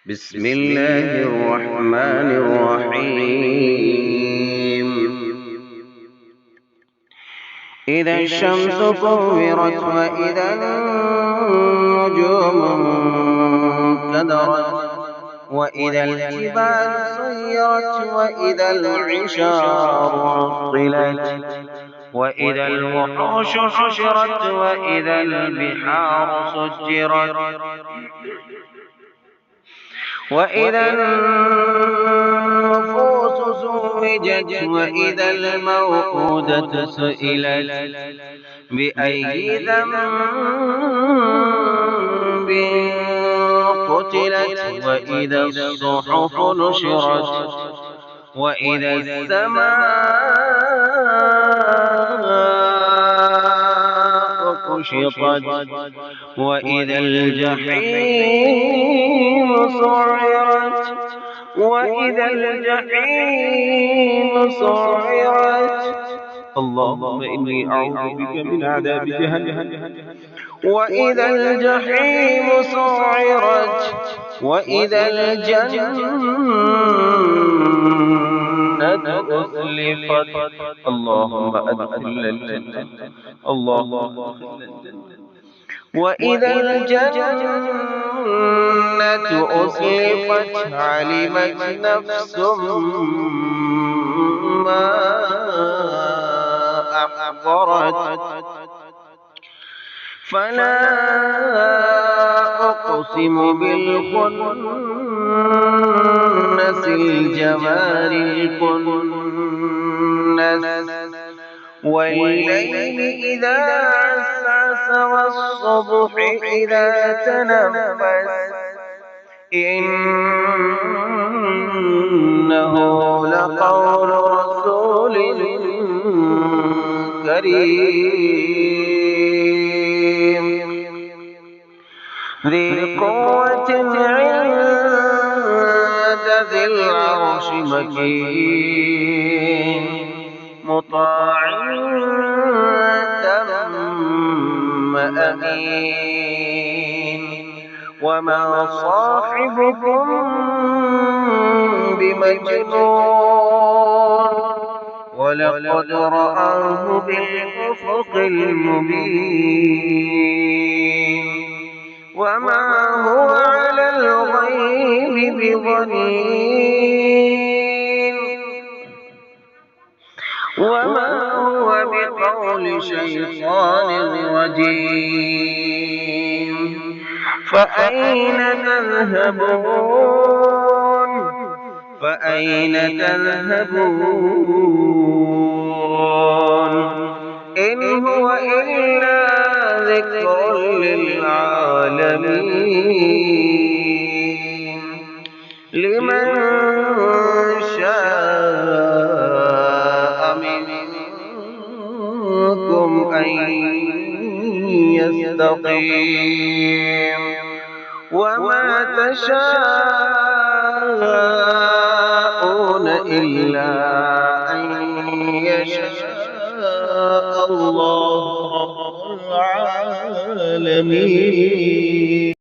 بسم الله الرحمن الرحيم. إذا الشمس كورت وإذا النجوم انكدرت وإذا الجبال سيرت وإذا العشار عطلت وإذا الوحوش حشرت وإذا البحار سجرت وإذا النفوس زوجت وإذا الموءودة سئلت بأي ذنب قتلت وإذا الصحف نشرت وإذا السماء كشطت وإذا الجحيم سعرت وإذا الجحيم سعرت. اللهم إني أعوذ بك من عذاب جهنم. وإذا الجحيم سعرت وإذا الجنة أزلفت. اللهم أدخلنا الجنة. اللهم أدخلنا الجنة. وإذا الجنة أزلفت علمت نفس ما أحضرت. فلا أقسم بالخنس الجوار الكنس والليل إذا عسعس والصبح إذا تنفس إنه لقول رسول كريم ذي قوة عند ذي العرش مكين مطاع ثم أمين وما صاحبكم بمجنون ولقد رآه بالأفق المبين وما هو على الغيب بضنين وما هو بقول شيطان رجيم. فأين تذهبون فأين تذهبون إن هو إلا ذكر للعالمين لمن شاء منكم أن يستقيم وما تشاءون إلا أن يشاء الله رب العالمين.